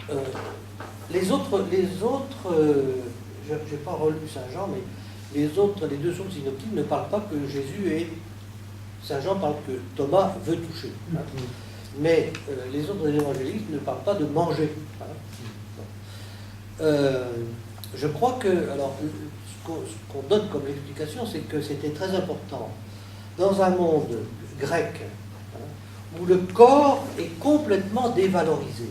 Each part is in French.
Je n'ai pas relu Saint Jean, mais les deux autres synoptiques ne parlent pas que Jésus est. Saint Jean parle que Thomas veut toucher. Hein. Mais les autres évangélistes ne parlent pas de manger. Hein. Je crois que, alors, ce qu'on donne comme explication, c'est que c'était très important dans un monde grec, hein, où le corps est complètement dévalorisé.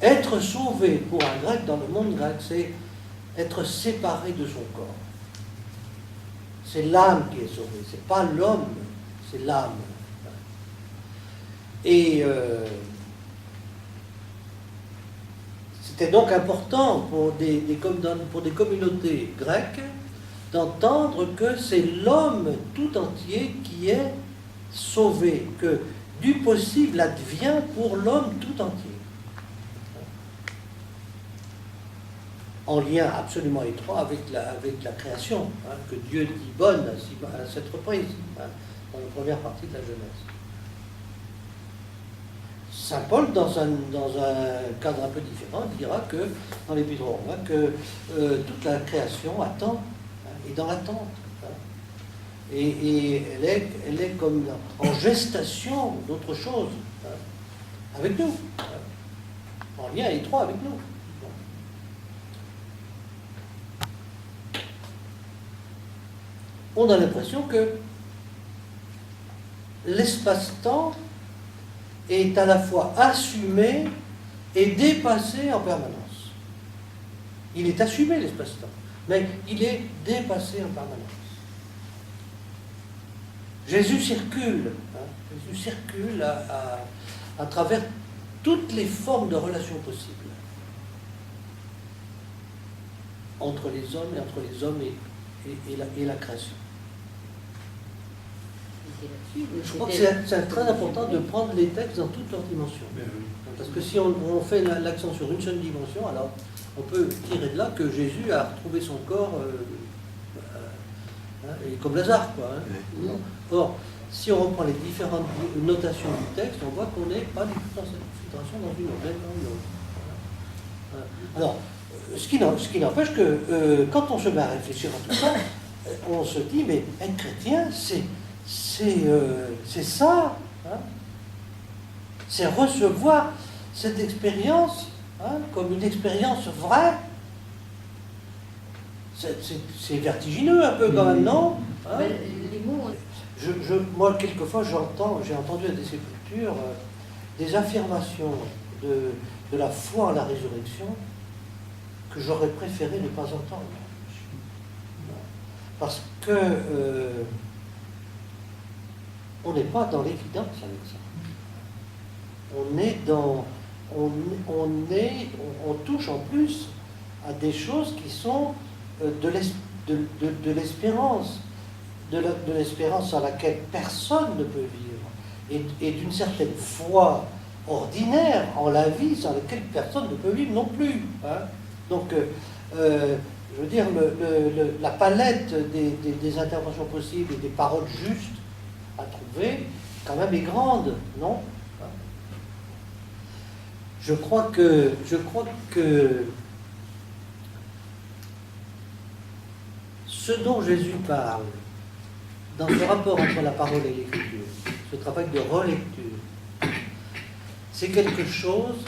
Être sauvé pour un grec dans le monde grec, c'est être séparé de son corps. C'est l'âme qui est sauvée, c'est pas l'homme, c'est l'âme. Et c'était donc important pour des communautés grecques d'entendre que c'est l'homme tout entier qui est sauvé, que du possible advient pour l'homme tout entier. En lien absolument étroit avec la création, hein, que Dieu dit bonne à cette reprise, hein, dans la première partie de la Genèse. Saint Paul, dans un cadre un peu différent, dira que, dans l'Épître aux Romains, que toute la création attend, hein, est dans l'attente. Hein, et elle est comme en gestation d'autre chose, hein, avec nous, hein, en lien étroit avec nous. On a l'impression que l'espace-temps est à la fois assumé et dépassé en permanence. Il est assumé, l'espace-temps, mais il est dépassé en permanence. Jésus circule, hein, Jésus circule à travers toutes les formes de relations possibles entre les hommes et la création. Je crois que c'est très important de prendre les textes dans toutes leurs dimensions. Parce que si on fait l'accent sur une seule dimension, alors on peut tirer de là que Jésus a retrouvé son corps, et comme Lazare, quoi. Hein. Or, si on reprend les différentes notations du texte, on voit qu'on n'est pas du tout dans cette situation dans une autre, dans une autre. Alors, ce qui n'empêche que quand on se met à réfléchir à tout ça, on se dit, mais être chrétien, c'est ça, hein, c'est recevoir cette expérience, hein, comme une expérience vraie. C'est vertigineux un peu quand même, non, hein? Les mots... Moi, quelquefois, j'ai entendu à des sépultures des affirmations de la foi en la résurrection que j'aurais préféré ne pas entendre. Parce que on n'est pas dans l'évidence avec ça. On touche en plus à des choses qui sont de l'espérance, de l'espérance à laquelle personne ne peut vivre, et d'une certaine foi ordinaire en la vie sans laquelle personne ne peut vivre non plus. Hein. Donc, je veux dire, la palette des interventions possibles et des paroles justes à trouver, quand même, est grande, non? Je crois que ce dont Jésus parle dans ce rapport entre la parole et l'écriture, ce travail de relecture, c'est quelque chose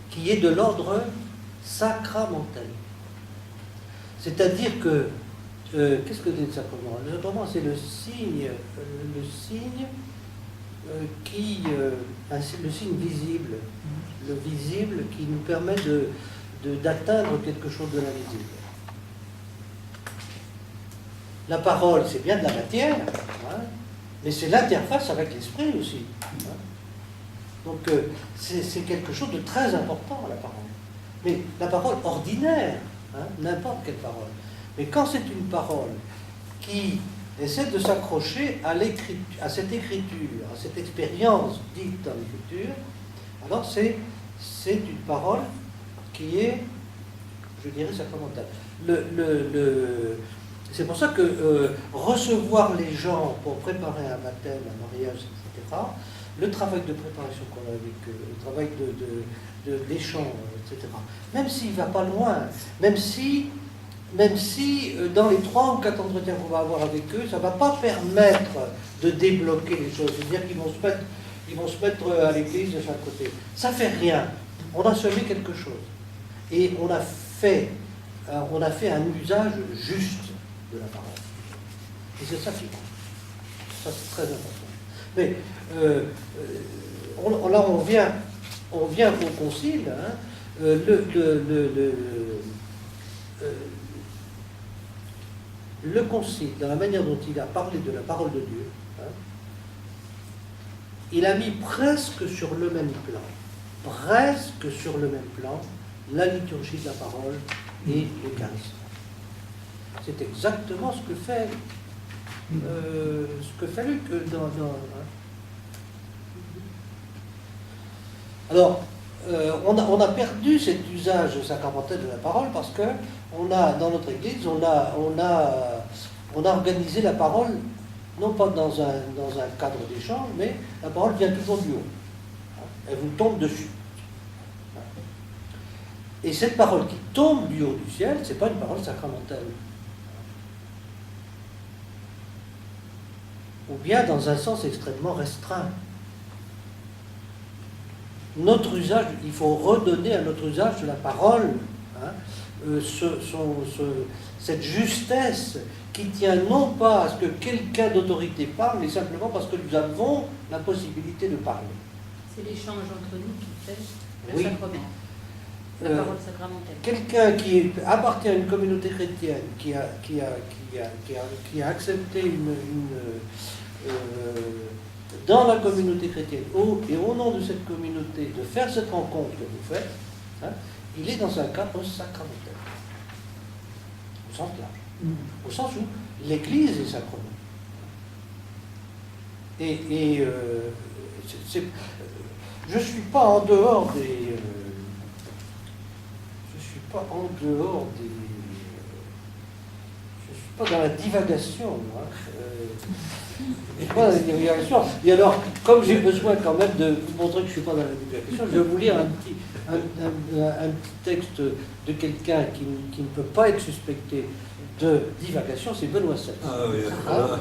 qui est de l'ordre sacramentel. C'est-à-dire que, qu'est-ce que c'est le sacrement? Le sacrement, c'est le signe le signe visible, le visible qui nous permet d'atteindre quelque chose de l'invisible. La parole, c'est bien de la matière, hein, mais c'est l'interface avec l'esprit aussi. Hein. Donc, c'est quelque chose de très important, la parole. Mais la parole ordinaire, hein, n'importe quelle parole. Mais quand c'est une parole qui essaie de s'accrocher à cette écriture, à cette expérience dite dans l'écriture, alors c'est une parole qui est, je dirais, sacramentale. C'est pour ça que recevoir les gens pour préparer un baptême, un mariage, etc., le travail de préparation qu'on a avec eux, le travail d'échange, etc. Même s'il ne va pas loin, même si dans les 3 ou 4 entretiens qu'on va avoir avec eux, ça ne va pas permettre de débloquer les choses. C'est-à-dire qu'ils vont se mettre à l'église de chaque côté. Ça ne fait rien. On a semé quelque chose. Et on a fait un usage juste de la parole. Et c'est ça qui compte. Ça, c'est très important. Mais là, on vient au concile. Hein, le concile, dans la manière dont il a parlé de la parole de Dieu, hein, il a mis presque sur le même plan, la liturgie de la parole et l'Eucharistie. C'est exactement ce que fait Luc hein. Alors, on a perdu cet usage sacramentel de la parole parce que dans notre Église, on a organisé la parole, non pas dans un cadre d'échange, mais la parole vient toujours du haut. Elle vous tombe dessus. Et cette parole qui tombe du haut du ciel, ce n'est pas une parole sacramentelle. Ou bien dans un sens extrêmement restreint. Notre usage, il faut redonner à notre usage de la parole hein, cette justesse qui tient non pas à ce que quelqu'un d'autorité parle, mais simplement parce que nous avons la possibilité de parler. C'est l'échange entre nous qui fait le oui. sacrement, la parole sacramentelle. Quelqu'un qui appartient à une communauté chrétienne, qui a accepté dans la communauté chrétienne, et au nom de cette communauté, de faire cette rencontre que vous faites, hein, il est dans un cadre sacramentel. Au sens large. Au sens où l'Église est sacrement. Je ne suis pas en dehors des... je suis pas dans la divagation, moi. Je suis pas dans la divagation. Et alors, comme j'ai besoin quand même de vous montrer que je ne suis pas dans la divagation, je vais vous lire un petit texte de quelqu'un qui ne peut pas être suspecté de divagation, c'est Benoît XVI. Ah oui, hein?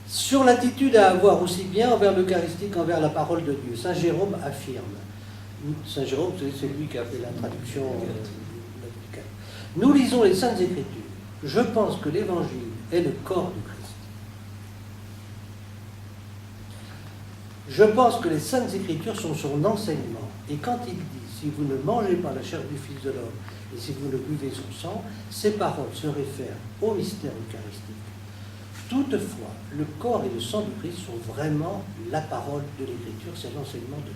Sur l'attitude à avoir aussi bien envers l'Eucharistie qu'envers la parole de Dieu, Saint Jérôme affirme. Saint Jérôme, c'est lui qui a fait la traduction. Nous lisons les Saintes Écritures. Je pense que l'Évangile est le corps du Christ. Je pense que les Saintes Écritures sont son enseignement. Et quand il dit « Si vous ne mangez pas la chair du Fils de l'homme et si vous ne buvez son sang », ces paroles se réfèrent au mystère eucharistique. Toutefois, le corps et le sang du Christ sont vraiment la parole de l'Écriture, c'est l'enseignement de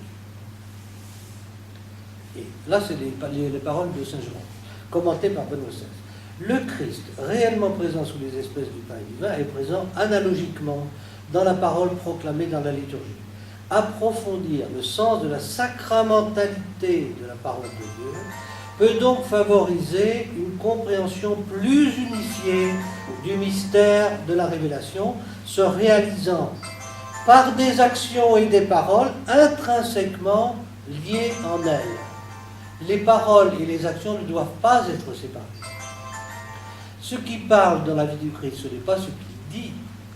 Dieu. Et là, c'est les paroles de Saint Jérôme, commentées par Benoît XVI. Le Christ, réellement présent sous les espèces du pain et du vin, est présent analogiquement dans la parole proclamée dans la liturgie. Approfondir le sens de la sacramentalité de la parole de Dieu peut donc favoriser une compréhension plus unifiée du mystère de la révélation, se réalisant par des actions et des paroles intrinsèquement liées en elles. Les paroles et les actions ne doivent pas être séparées. Ce qui parle dans la vie du Christ, ce n'est pas ce qu'il dit,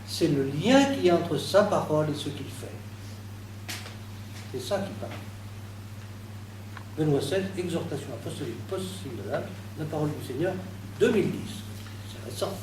c'est le lien qu'il y a entre sa parole et ce qu'il fait. C'est ça qui parle. Benoît XVI, exhortation apostolique post-synodale, la parole du Seigneur, 2010. C'est récent.